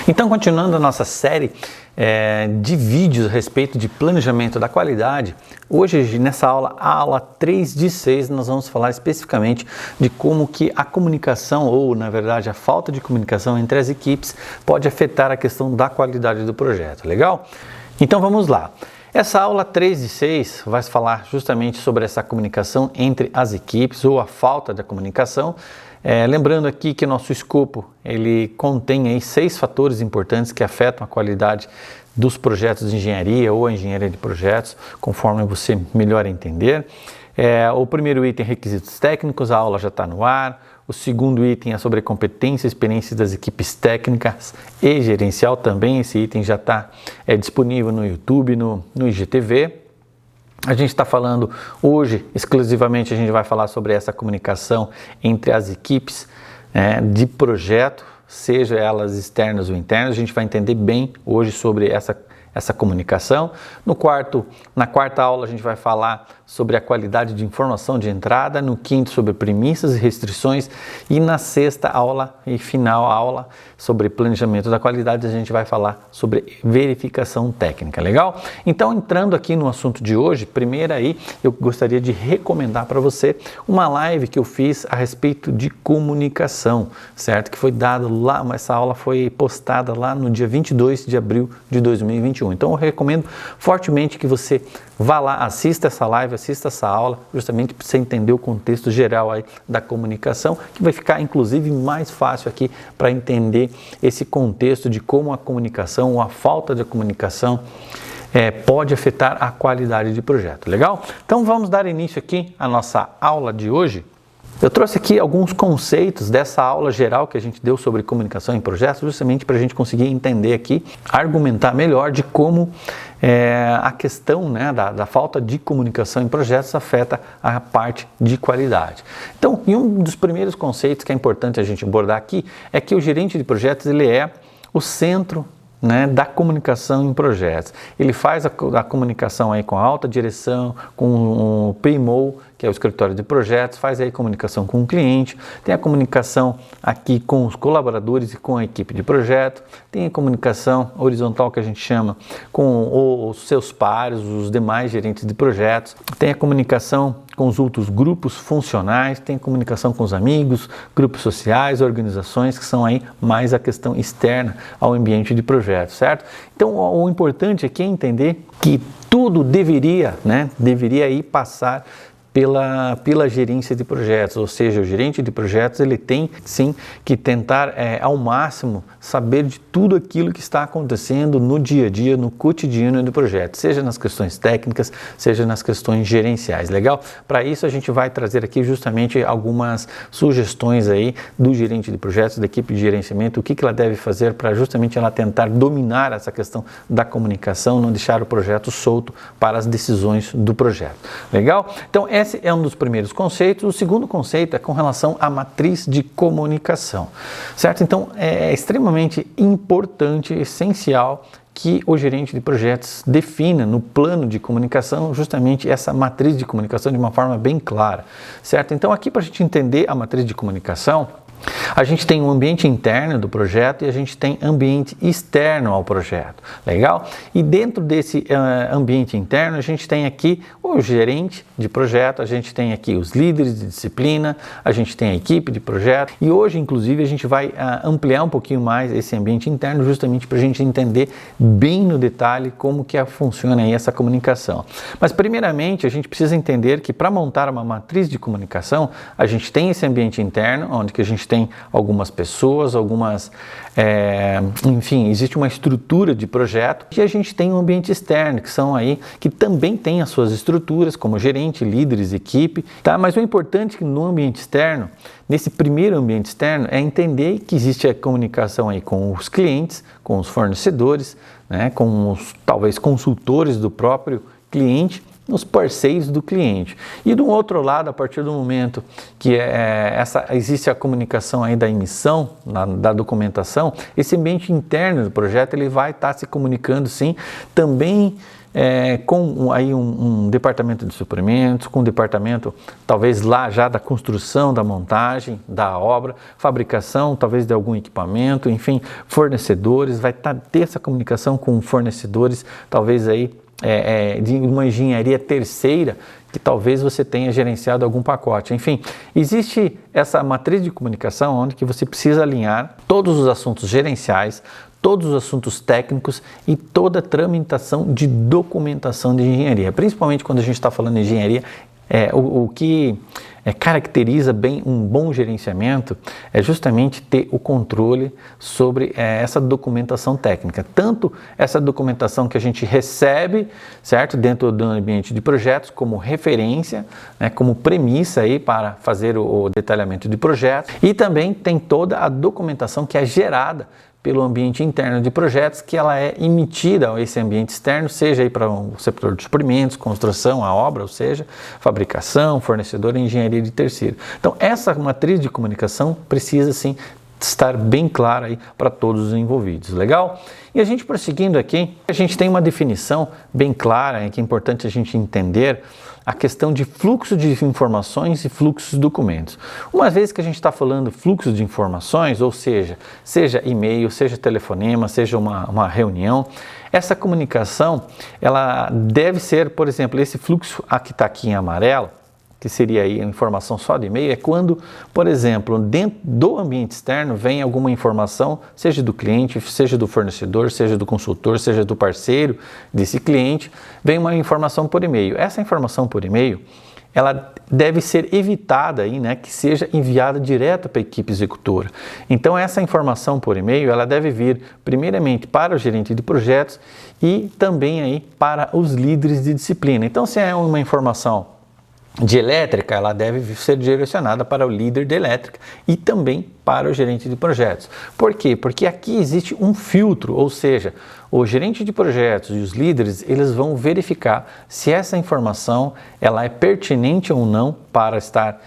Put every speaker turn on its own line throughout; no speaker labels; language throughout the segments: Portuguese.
Então, continuando a nossa série de vídeos a respeito de planejamento da qualidade, hoje nessa aula, a aula 3 de 6, nós vamos falar especificamente de como que a comunicação, ou na verdade a falta de comunicação entre as equipes, pode afetar a questão da qualidade do projeto, legal? Então vamos lá. Essa aula 3 de 6 vai falar justamente sobre essa comunicação entre as equipes, ou a falta da comunicação. Lembrando aqui que nosso escopo ele contém aí 6 fatores importantes que afetam a qualidade dos projetos de engenharia ou a engenharia de projetos, conforme você melhor entender. O primeiro item é requisitos técnicos, a aula já está no ar. O segundo item é sobre competência e experiência das equipes técnicas e gerencial também. Esse item já está disponível no YouTube, no IGTV. A gente está falando hoje, exclusivamente, a gente vai falar sobre essa comunicação entre as equipes de projeto, seja elas externas ou internas. A gente vai entender bem hoje sobre essa comunicação. Na quarta aula a gente vai falar sobre a qualidade de informação de entrada, no quinto sobre premissas e restrições e na sexta aula e final aula sobre planejamento da qualidade a gente vai falar sobre verificação técnica, legal? Então entrando aqui no assunto de hoje, primeiro aí eu gostaria de recomendar para você uma live que eu fiz a respeito de comunicação, certo? Que foi dado lá, essa aula foi postada lá no dia 22 de abril de 2021. Então eu recomendo fortemente que você vá lá, assista essa live, assista essa aula, justamente para você entender o contexto geral aí da comunicação, que vai ficar inclusive mais fácil aqui para entender esse contexto de como a comunicação ou a falta de comunicação pode afetar a qualidade de projeto, legal? Então vamos dar início aqui à nossa aula de hoje. Eu trouxe aqui alguns conceitos dessa aula geral que a gente deu sobre comunicação em projetos, justamente para a gente conseguir entender aqui, argumentar melhor de como a questão da falta de comunicação em projetos afeta a parte de qualidade. Então, um dos primeiros conceitos que é importante a gente abordar aqui é que o gerente de projetos ele é o centro da comunicação em projetos. Ele faz a comunicação aí com a alta direção, com o PMO, que é o escritório de projetos, faz aí comunicação com o cliente, tem a comunicação aqui com os colaboradores e com a equipe de projeto, tem a comunicação horizontal que a gente chama com os seus pares, os demais gerentes de projetos, tem a comunicação com os outros grupos funcionais, tem a comunicação com os amigos, grupos sociais, organizações que são aí mais a questão externa ao ambiente de projeto, certo? Então o importante aqui é entender que tudo deveria ir passar pela gerência de projetos, ou seja, o gerente de projetos ele tem sim que tentar ao máximo saber de tudo aquilo que está acontecendo no dia a dia, no cotidiano do projeto, seja nas questões técnicas, seja nas questões gerenciais, legal? Para isso a gente vai trazer aqui justamente algumas sugestões aí do gerente de projetos, da equipe de gerenciamento, o que ela deve fazer para justamente ela tentar dominar essa questão da comunicação, não deixar o projeto solto para as decisões do projeto, legal? Então esse é um dos primeiros conceitos. O segundo conceito é com relação à matriz de comunicação, certo? Então é extremamente importante, essencial que o gerente de projetos defina no plano de comunicação justamente essa matriz de comunicação de uma forma bem clara, certo? Então aqui para a gente entender a matriz de comunicação, a gente tem um ambiente interno do projeto e a gente tem ambiente externo ao projeto, legal? E dentro desse ambiente interno a gente tem aqui o gerente de projeto, a gente tem aqui os líderes de disciplina, a gente tem a equipe de projeto e hoje inclusive a gente vai ampliar um pouquinho mais esse ambiente interno justamente para a gente entender bem no detalhe como que funciona aí essa comunicação. Mas primeiramente a gente precisa entender que para montar uma matriz de comunicação a gente tem esse ambiente interno onde que a gente tem algumas pessoas, enfim, existe uma estrutura de projeto e a gente tem um ambiente externo, que são aí, que também tem as suas estruturas, como gerente, líderes, equipe, tá? Mas o importante é que no ambiente externo, nesse primeiro ambiente externo, é entender que existe a comunicação aí com os clientes, com os fornecedores, com os, talvez, consultores do próprio cliente, nos parceiros do cliente. E do outro lado, a partir do momento que existe a comunicação aí da emissão, da documentação, esse ambiente interno do projeto ele vai estar se comunicando sim também com aí um departamento de suprimentos, com um departamento talvez lá já da construção, da montagem, da obra, fabricação, talvez de algum equipamento, enfim, fornecedores, vai ter essa comunicação com fornecedores, talvez aí de uma engenharia terceira, que talvez você tenha gerenciado algum pacote. Enfim, existe essa matriz de comunicação onde que você precisa alinhar todos os assuntos gerenciais, todos os assuntos técnicos e toda a tramitação de documentação de engenharia. Principalmente quando a gente está falando de engenharia, o que caracteriza bem um bom gerenciamento é justamente ter o controle sobre essa documentação técnica. Tanto essa documentação que a gente recebe, certo, dentro do ambiente de projetos, como referência, né, como premissa aí para fazer o detalhamento de projetos, e também tem toda a documentação que é gerada pelo ambiente interno de projetos, que ela é emitida a esse ambiente externo, seja aí para o setor de suprimentos, construção, a obra, ou seja, fabricação, fornecedor e engenharia de terceiro. Então, essa matriz de comunicação precisa, sim, estar bem clara aí para todos os envolvidos, legal? E a gente prosseguindo aqui, a gente tem uma definição bem clara, que é importante a gente entender a questão de fluxo de informações e fluxos de documentos. Uma vez que a gente está falando fluxo de informações, ou seja e-mail, seja telefonema, seja uma reunião, essa comunicação, ela deve ser, por exemplo, esse fluxo que está aqui em amarelo, que seria aí a informação só de e-mail, é quando, por exemplo, dentro do ambiente externo vem alguma informação, seja do cliente, seja do fornecedor, seja do consultor, seja do parceiro desse cliente, vem uma informação por e-mail. Essa informação por e-mail, ela deve ser evitada aí, né, que seja enviada direto para a equipe executora. Então, essa informação por e-mail, ela deve vir primeiramente para o gerente de projetos e também aí para os líderes de disciplina. Então, se é uma informação de elétrica, ela deve ser direcionada para o líder de elétrica e também para o gerente de projetos. Por quê? Porque aqui existe um filtro, ou seja, o gerente de projetos e os líderes, eles vão verificar se essa informação ela é pertinente ou não para estar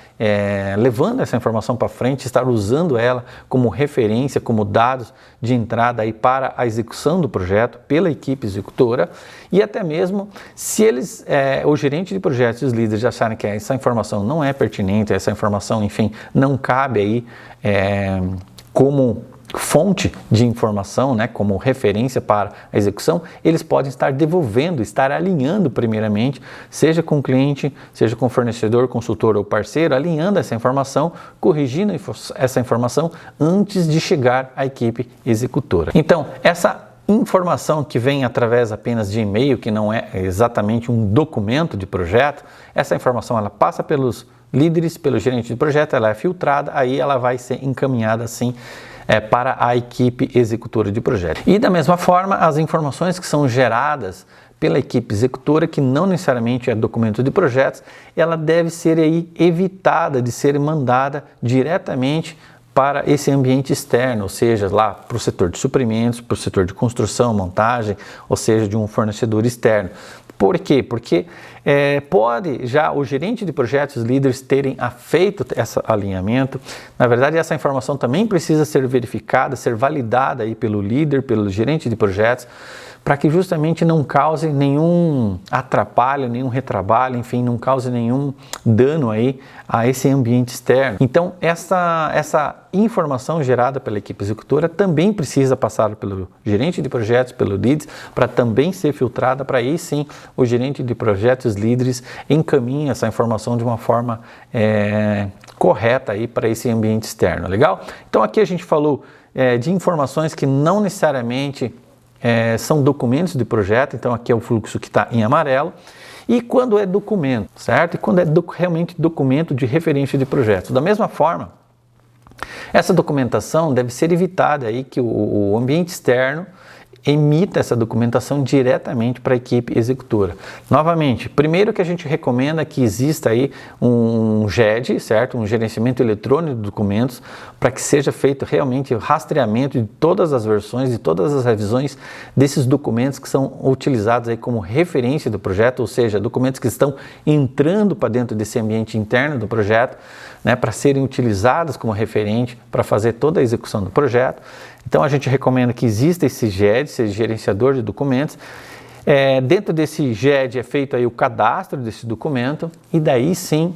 levando essa informação para frente, estar usando ela como referência, como dados de entrada aí para a execução do projeto pela equipe executora, e até mesmo se eles, o gerente de projetos e os líderes acharem que essa informação não é pertinente, essa informação, enfim, não cabe aí como fonte de informação, né, como referência para a execução, eles podem estar devolvendo, estar alinhando primeiramente, seja com o cliente, seja com o fornecedor, consultor ou parceiro, alinhando essa informação, corrigindo essa informação antes de chegar à equipe executora. Então, essa informação que vem através apenas de e-mail, que não é exatamente um documento de projeto, essa informação ela passa pelos líderes, pelo gerente de projeto, ela é filtrada, aí ela vai ser encaminhada assim para a equipe executora de projeto. E da mesma forma, as informações que são geradas pela equipe executora, que não necessariamente é documento de projetos, ela deve ser aí evitada de ser mandada diretamente para esse ambiente externo, ou seja, lá para o setor de suprimentos, para o setor de construção, montagem, ou seja, de um fornecedor externo. Por quê? Porque pode já o gerente de projetos, os líderes terem feito esse alinhamento. Na verdade, essa informação também precisa ser verificada, ser validada aí pelo líder, pelo gerente de projetos, para que justamente não cause nenhum atrapalho, nenhum retrabalho, enfim, não cause nenhum dano aí a esse ambiente externo. Então, essa informação gerada pela equipe executora também precisa passar pelo gerente de projetos, pelo leads, para também ser filtrada, para aí sim o gerente de projetos, líderes, encaminha essa informação de uma forma correta aí para esse ambiente externo, legal? Então, aqui a gente falou de informações que não necessariamente são documentos de projeto, então aqui é o fluxo que está em amarelo, e quando é documento, certo? E quando é realmente documento de referência de projetos. Da mesma forma, essa documentação deve ser evitada aí que o ambiente externo emita essa documentação diretamente para a equipe executora. Novamente, primeiro que a gente recomenda que exista aí um GED, certo? Um gerenciamento eletrônico de documentos, para que seja feito realmente o rastreamento de todas as versões, de todas as revisões desses documentos que são utilizados aí como referência do projeto, ou seja, documentos que estão entrando para dentro desse ambiente interno do projeto, né, para serem utilizados como referente para fazer toda a execução do projeto. Então a gente recomenda que exista esse GED, esse gerenciador de documentos, Dentro desse GED é feito aí o cadastro desse documento e daí sim,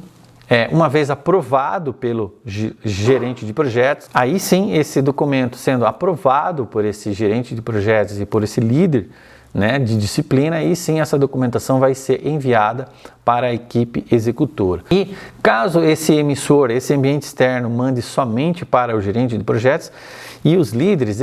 uma vez aprovado pelo gerente de projetos, aí sim esse documento sendo aprovado por esse gerente de projetos e por esse líder, né, de disciplina, aí sim essa documentação vai ser enviada para a equipe executora. E caso esse emissor, esse ambiente externo, mande somente para o gerente de projetos e os líderes,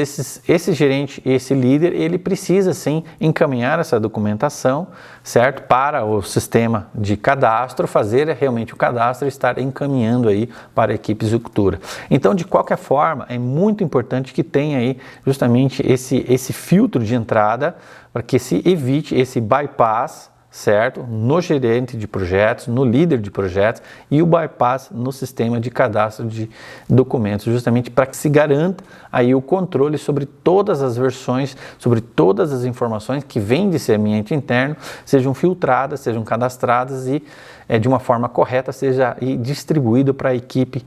esse gerente, esse líder, ele precisa sim encaminhar essa documentação, certo? Para o sistema de cadastro, fazer realmente o cadastro e estar encaminhando aí para a equipe executora. Então, de qualquer forma, é muito importante que tenha aí justamente esse filtro de entrada para que se evite esse bypass, certo? No gerente de projetos, no líder de projetos e o bypass no sistema de cadastro de documentos, justamente para que se garanta aí o controle sobre todas as versões, sobre todas as informações que vêm desse ambiente interno, sejam filtradas, sejam cadastradas e de uma forma correta seja distribuído para a equipe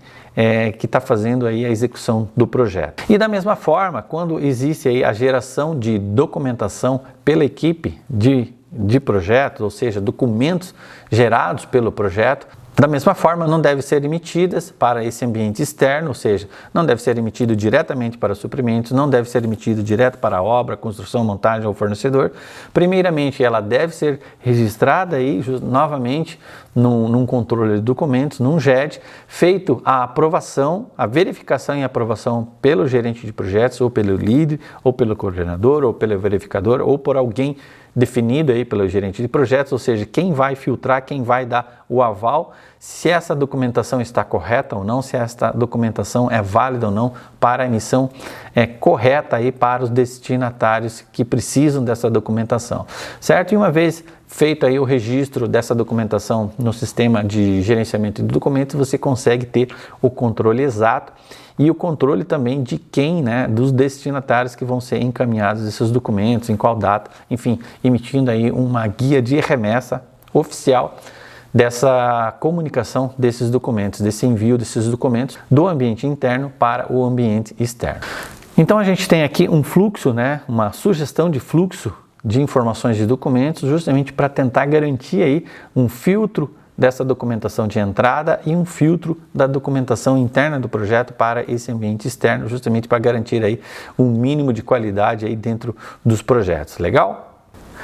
que está fazendo aí a execução do projeto. E da mesma forma, quando existe aí a geração de documentação pela equipe de projetos, ou seja, documentos gerados pelo projeto, da mesma forma não devem ser emitidas para esse ambiente externo, ou seja, não deve ser emitido diretamente para suprimentos, não deve ser emitido direto para a obra, construção, montagem ou fornecedor. Primeiramente, ela deve ser registrada aí novamente num controle de documentos, num GED, feito a aprovação, a verificação e aprovação pelo gerente de projetos, ou pelo líder, ou pelo coordenador, ou pelo verificador, ou por alguém definido aí pelo gerente de projetos, ou seja, quem vai filtrar, quem vai dar o aval, se essa documentação está correta ou não, se esta documentação é válida ou não para a emissão correta aí para os destinatários que precisam dessa documentação, certo? E uma vez feito aí o registro dessa documentação no sistema de gerenciamento de documentos, você consegue ter o controle exato e o controle também de quem, né, dos destinatários que vão ser encaminhados esses documentos, em qual data, enfim, emitindo aí uma guia de remessa oficial dessa comunicação desses documentos, desse envio desses documentos do ambiente interno para o ambiente externo. Então a gente tem aqui um fluxo, né, uma sugestão de fluxo de informações de documentos, justamente para tentar garantir aí um filtro dessa documentação de entrada e um filtro da documentação interna do projeto para esse ambiente externo, justamente para garantir aí um mínimo de qualidade aí dentro dos projetos. Legal?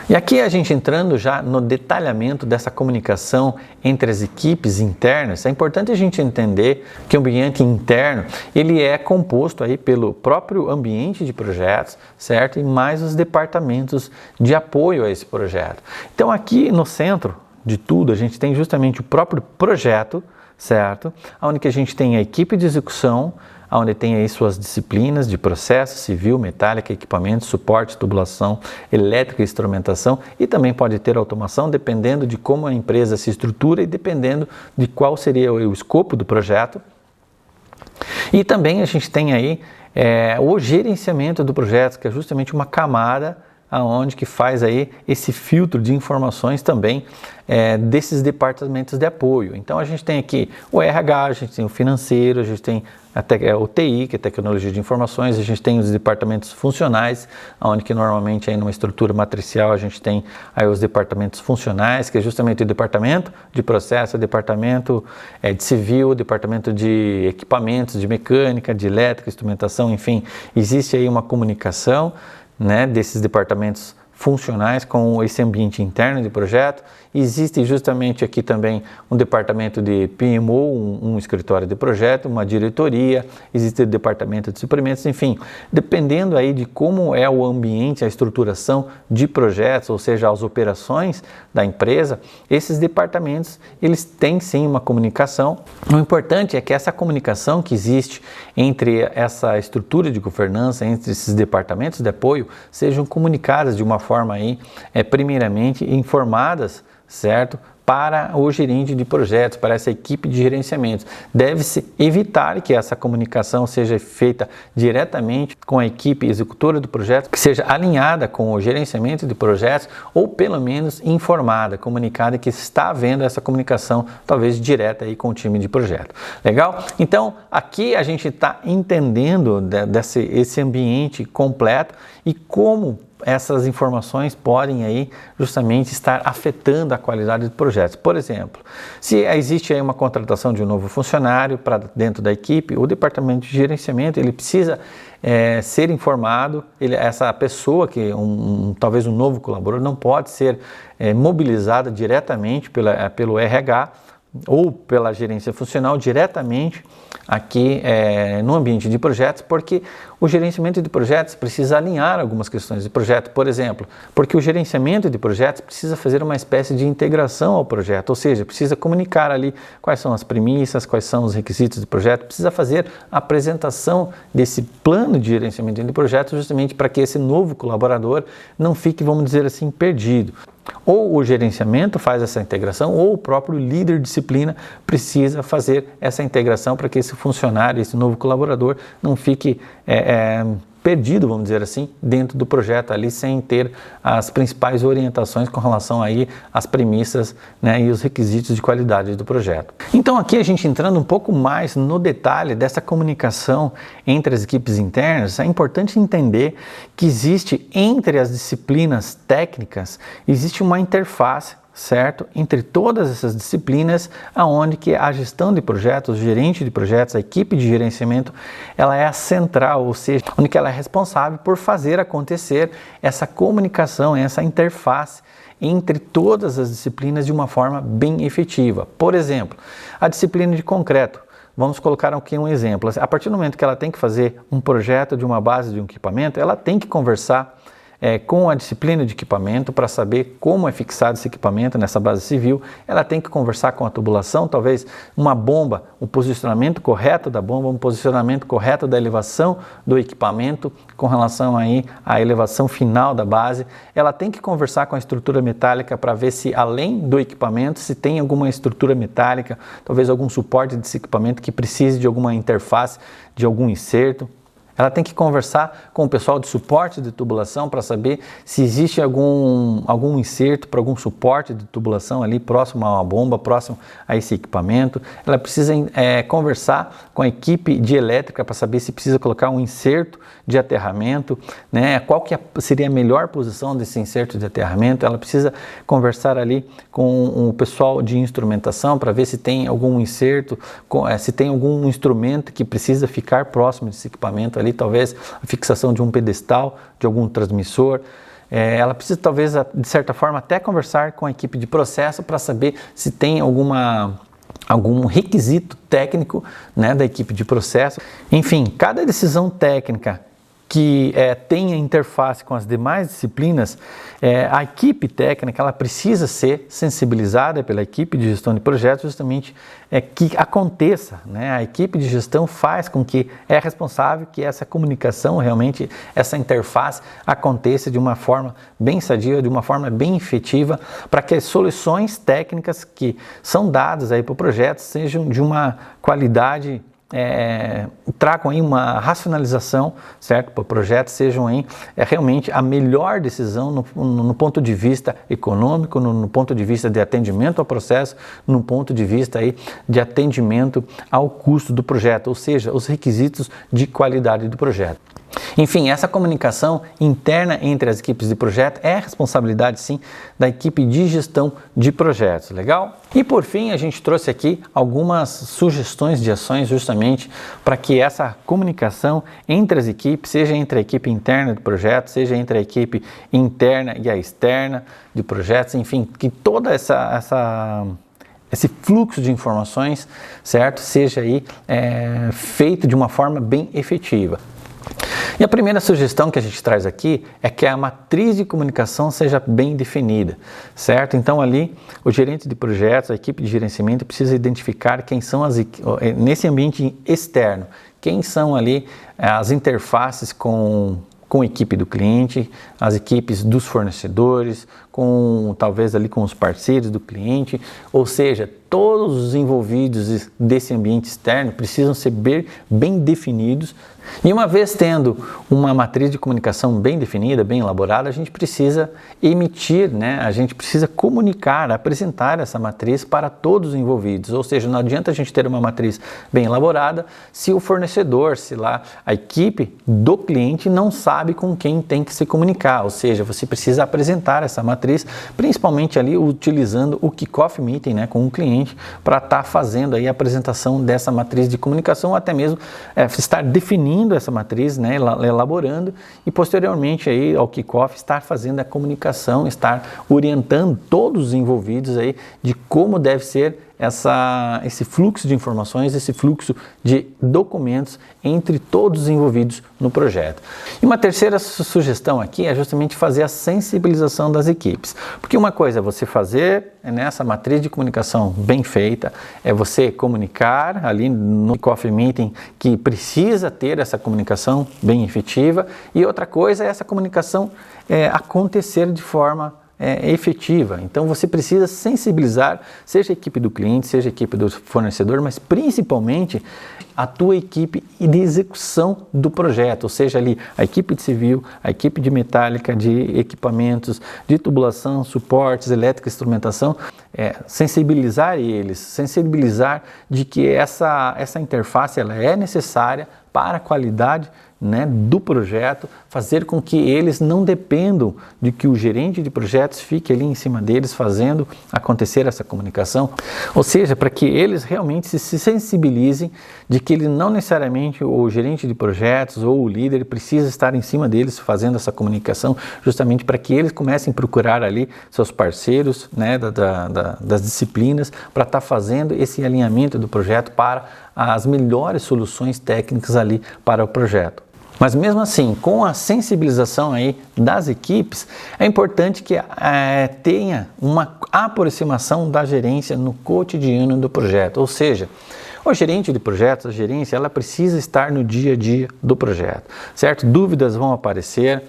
E aqui a gente entrando já no detalhamento dessa comunicação entre as equipes internas, é importante a gente entender que o ambiente interno, ele é composto aí pelo próprio ambiente de projetos, certo? E mais os departamentos de apoio a esse projeto. Então aqui no centro de tudo, a gente tem justamente o próprio projeto, certo? Onde que a gente tem a equipe de execução, onde tem aí suas disciplinas de processo, civil, metálica, equipamento, suporte, tubulação, elétrica e instrumentação, e também pode ter automação, dependendo de como a empresa se estrutura e dependendo de qual seria o escopo do projeto. E também a gente tem aí o gerenciamento do projeto, que é justamente uma camada aonde que faz aí esse filtro de informações também desses departamentos de apoio. Então a gente tem aqui o RH, a gente tem o financeiro, a gente tem até o TI, que é tecnologia de informações, a gente tem os departamentos funcionais, onde que normalmente aí numa estrutura matricial a gente tem aí os departamentos funcionais, que é justamente o departamento de processo, o departamento de civil, o departamento de equipamentos, de mecânica, de elétrica, instrumentação, enfim, existe aí uma comunicação, né, desses departamentos funcionais com esse ambiente interno de projeto. Existe justamente aqui também um departamento de PMO, um escritório de projeto, uma diretoria, existe o departamento de suprimentos, enfim, dependendo aí de como é o ambiente, a estruturação de projetos, ou seja, as operações da empresa, esses departamentos, eles têm sim uma comunicação. O importante é que essa comunicação que existe entre essa estrutura de governança, entre esses departamentos de apoio, sejam comunicadas de uma forma aí, primeiramente informadas, certo? para o gerente de projetos, para essa equipe de gerenciamento. Deve-se evitar que essa comunicação seja feita diretamente com a equipe executora do projeto, que seja alinhada com o gerenciamento de projetos ou pelo menos informada, comunicada que está havendo essa comunicação talvez direta aí com o time de projeto. Legal? Então aqui a gente está entendendo esse ambiente completo e como essas informações podem aí justamente estar afetando a qualidade do projeto. Por exemplo, se existe aí uma contratação de um novo funcionário para dentro da equipe, o departamento de gerenciamento ele precisa ser informado, essa pessoa, talvez um novo colaborador, não pode ser mobilizada diretamente pelo RH ou pela gerência funcional diretamente aqui no ambiente de projetos, porque o gerenciamento de projetos precisa alinhar algumas questões de projeto, por exemplo, porque o gerenciamento de projetos precisa fazer uma espécie de integração ao projeto, ou seja, precisa comunicar ali quais são as premissas, quais são os requisitos do projeto, precisa fazer a apresentação desse plano de gerenciamento de projetos justamente para que esse novo colaborador não fique, vamos dizer assim, perdido. Ou o gerenciamento faz essa integração, ou o próprio líder de disciplina precisa fazer essa integração para que esse funcionário, esse novo colaborador, não fique perdido, vamos dizer assim, dentro do projeto ali, sem ter as principais orientações com relação aí às premissas, né, e os requisitos de qualidade do projeto. Então aqui a gente entrando um pouco mais no detalhe dessa comunicação entre as equipes internas, é importante entender que existe entre as disciplinas técnicas, existe uma interface, certo? Entre todas essas disciplinas, aonde que a gestão de projetos, o gerente de projetos, a equipe de gerenciamento, ela é a central, ou seja, onde que ela é responsável por fazer acontecer essa comunicação, essa interface entre todas as disciplinas de uma forma bem efetiva. Por exemplo, a disciplina de concreto. Vamos colocar aqui um exemplo. A partir do momento que ela tem que fazer um projeto de uma base de um equipamento, ela tem que conversar com a disciplina de equipamento para saber como é fixado esse equipamento nessa base civil. Ela tem que conversar com a tubulação, talvez uma bomba, o posicionamento correto da bomba, um posicionamento correto da elevação do equipamento com relação aí à elevação final da base. Ela tem que conversar com a estrutura metálica para ver se além do equipamento, se tem alguma estrutura metálica, talvez algum suporte desse equipamento que precise de alguma interface, de algum inserto. Ela tem que conversar com o pessoal de suporte de tubulação para saber se existe algum inserto para algum suporte de tubulação ali próximo a uma bomba, próximo a esse equipamento. Ela precisa conversar com a equipe de elétrica para saber se precisa colocar um inserto de aterramento, né? Qual que seria a melhor posição desse inserto de aterramento. Ela precisa conversar ali com o pessoal de instrumentação para ver se tem algum inserto, se tem algum instrumento que precisa ficar próximo desse equipamento ali, talvez a fixação de um pedestal, de algum transmissor. Ela precisa talvez, de certa forma, até conversar com a equipe de processo para saber se tem algum requisito técnico, né, da equipe de processo. Enfim, cada decisão técnica que tenha interface com as demais disciplinas, a equipe técnica ela precisa ser sensibilizada pela equipe de gestão de projetos justamente que aconteça, né? A equipe de gestão faz com que é responsável que essa comunicação, realmente essa interface aconteça de uma forma bem sadia, de uma forma bem efetiva, para que as soluções técnicas que são dadas aí para o projeto sejam de uma qualidade, tragam aí uma racionalização, certo, para o projeto, sejam aí realmente a melhor decisão no ponto de vista econômico, no ponto de vista de atendimento ao processo, no ponto de vista aí de atendimento ao custo do projeto, ou seja, os requisitos de qualidade do projeto. Enfim, essa comunicação interna entre as equipes de projeto é responsabilidade, sim, da equipe de gestão de projetos, legal? E por fim, a gente trouxe aqui algumas sugestões de ações justamente para que essa comunicação entre as equipes, seja entre a equipe interna do projeto, seja entre a equipe interna e a externa de projetos, enfim, que toda esse fluxo de informações, certo, seja aí feito de uma forma bem efetiva. E a primeira sugestão que a gente traz aqui é que a matriz de comunicação seja bem definida, certo? Então ali o gerente de projetos, a equipe de gerenciamento precisa identificar quem são nesse ambiente externo, quem são ali as interfaces com com a equipe do cliente, as equipes dos fornecedores, talvez ali com os parceiros do cliente, ou seja, todos os envolvidos desse ambiente externo precisam ser bem definidos. E uma vez tendo uma matriz de comunicação bem definida, bem elaborada, a gente precisa emitir, a gente precisa comunicar, apresentar essa matriz para todos os envolvidos. Ou seja, não adianta a gente ter uma matriz bem elaborada se o fornecedor, se lá a equipe do cliente não sabe com quem tem que se comunicar. Ou seja, você precisa apresentar essa matriz, principalmente ali utilizando o Kickoff Meeting, com o cliente, para estar fazendo aí a apresentação dessa matriz de comunicação, ou até mesmo estar definindo essa matriz, elaborando, e posteriormente aí ao kickoff estar fazendo a comunicação, estar orientando todos os envolvidos aí de como deve ser esse fluxo de informações, esse fluxo de documentos entre todos os envolvidos no projeto. E uma terceira sugestão aqui é justamente fazer a sensibilização das equipes, porque uma coisa é você fazer essa matriz de comunicação bem feita, é você comunicar ali no Coffee Meeting que precisa ter essa comunicação bem efetiva, e outra coisa é essa comunicação acontecer de forma efetiva. Então você precisa sensibilizar, seja a equipe do cliente, seja a equipe do fornecedor, mas principalmente a tua equipe de execução do projeto, ou seja, ali a equipe de civil, a equipe de metálica, de equipamentos, de tubulação, suportes, elétrica, instrumentação, sensibilizar eles, sensibilizar de que essa interface ela é necessária para a qualidade do projeto, fazer com que eles não dependam de que o gerente de projetos fique ali em cima deles fazendo acontecer essa comunicação, ou seja, para que eles realmente se sensibilizem de que ele não necessariamente o gerente de projetos ou o líder precisa estar em cima deles fazendo essa comunicação, justamente para que eles comecem a procurar ali seus parceiros das disciplinas para estar fazendo esse alinhamento do projeto para as melhores soluções técnicas ali para o projeto. Mas mesmo assim, com a sensibilização aí das equipes, é importante que tenha uma aproximação da gerência no cotidiano do projeto, ou seja, o gerente de projetos, a gerência, ela precisa estar no dia a dia do projeto, certo? Dúvidas vão aparecer,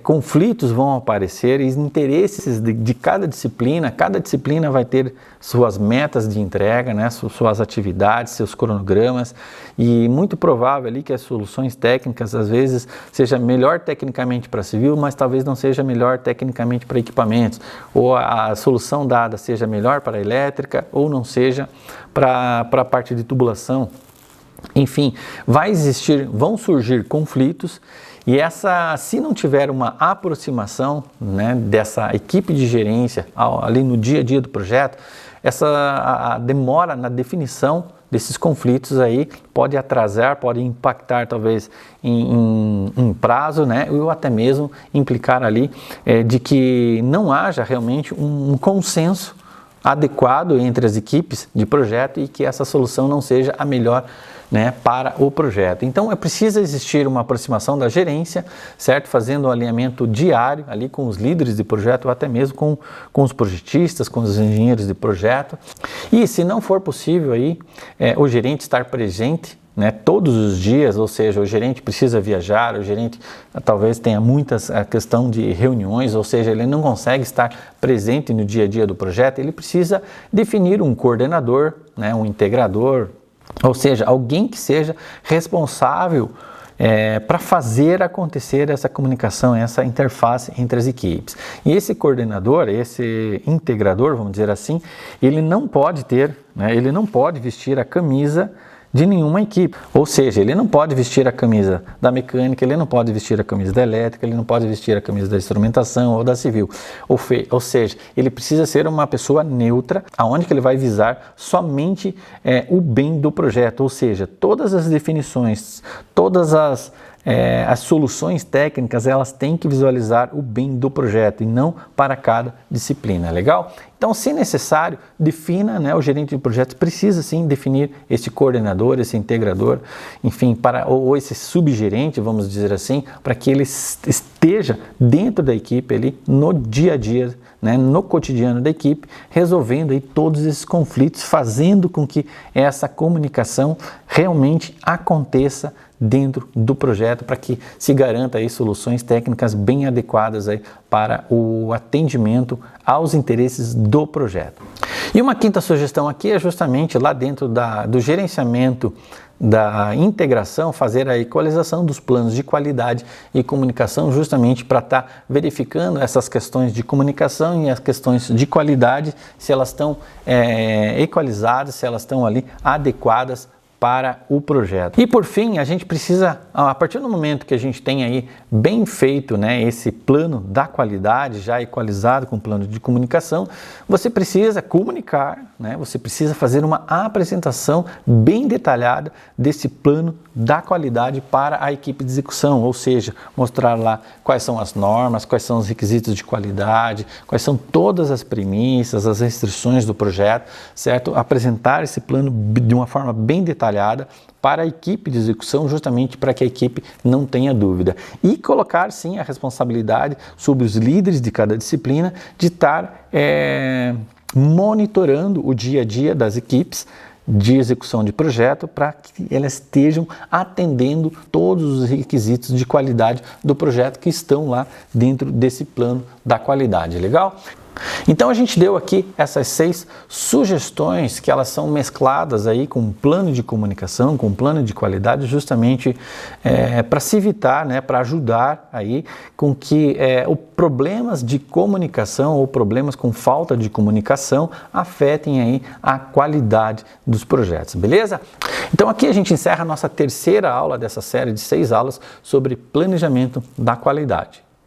conflitos vão aparecer, e interesses de cada disciplina vai ter suas metas de entrega, suas atividades, seus cronogramas, e muito provável ali que as soluções técnicas às vezes seja melhor tecnicamente para civil, mas talvez não seja melhor tecnicamente para equipamentos, ou a solução dada seja melhor para a elétrica, ou não seja para a parte de tubulação. Enfim, vão surgir conflitos, e se não tiver uma aproximação dessa equipe de gerência ali no dia a dia do projeto, a demora na definição desses conflitos aí pode atrasar, pode impactar talvez em prazo, ou até mesmo implicar ali de que não haja realmente um consenso adequado entre as equipes de projeto e que essa solução não seja a melhor para o projeto. Então é preciso existir uma aproximação da gerência, certo? Fazendo um alinhamento diário ali com os líderes de projeto, ou até mesmo com os projetistas, com os engenheiros de projeto. E se não for possível aí, o gerente estar presente todos os dias, ou seja, o gerente precisa viajar, o gerente talvez tenha a questão de reuniões, ou seja, ele não consegue estar presente no dia a dia do projeto, ele precisa definir um coordenador, um integrador, ou seja, alguém que seja responsável para fazer acontecer essa comunicação, essa interface entre as equipes. E esse coordenador, esse integrador, vamos dizer assim, ele não pode vestir a camisa de nenhuma equipe, ou seja, ele não pode vestir a camisa da mecânica, ele não pode vestir a camisa da elétrica, ele não pode vestir a camisa da instrumentação ou da civil, ou seja, ele precisa ser uma pessoa neutra, aonde que ele vai visar somente o bem do projeto, ou seja, todas as definições, todas as soluções técnicas, elas têm que visualizar o bem do projeto e não para cada disciplina, legal? Então, se necessário, defina, o gerente de projetos precisa sim definir esse coordenador, esse integrador, enfim, ou esse subgerente, vamos dizer assim, para que ele esteja dentro da equipe ali, no dia a dia, no cotidiano da equipe, resolvendo aí todos esses conflitos, fazendo com que essa comunicação realmente aconteça dentro do projeto para que se garanta aí soluções técnicas bem adequadas aí para o atendimento aos interesses do projeto. E uma quinta sugestão aqui é justamente lá dentro do gerenciamento da integração, fazer a equalização dos planos de qualidade e comunicação, justamente para estar verificando essas questões de comunicação e as questões de qualidade, se elas estão equalizadas, se elas estão ali adequadas para o projeto. E por fim, a gente precisa, a partir do momento que a gente tem aí bem feito, né, esse plano da qualidade, já equalizado com o plano de comunicação, você precisa comunicar, né, você precisa fazer uma apresentação bem detalhada desse plano da qualidade para a equipe de execução, ou seja, mostrar lá quais são as normas, quais são os requisitos de qualidade, quais são todas as premissas, as restrições do projeto, certo? Apresentar esse plano de uma forma bem detalhada para a equipe de execução, justamente para que a equipe não tenha dúvida. E colocar, sim, a responsabilidade sobre os líderes de cada disciplina de estar monitorando o dia a dia das equipes de execução de projeto para que elas estejam atendendo todos os requisitos de qualidade do projeto que estão lá dentro desse plano da qualidade. Legal? Então a gente deu aqui essas 6 sugestões que elas são mescladas aí com um plano de comunicação, com um plano de qualidade, justamente para se evitar, né, para ajudar aí com que problemas de comunicação ou problemas com falta de comunicação afetem aí a qualidade dos projetos, beleza? Então aqui a gente encerra a nossa terceira aula dessa série de 6 aulas sobre planejamento da qualidade.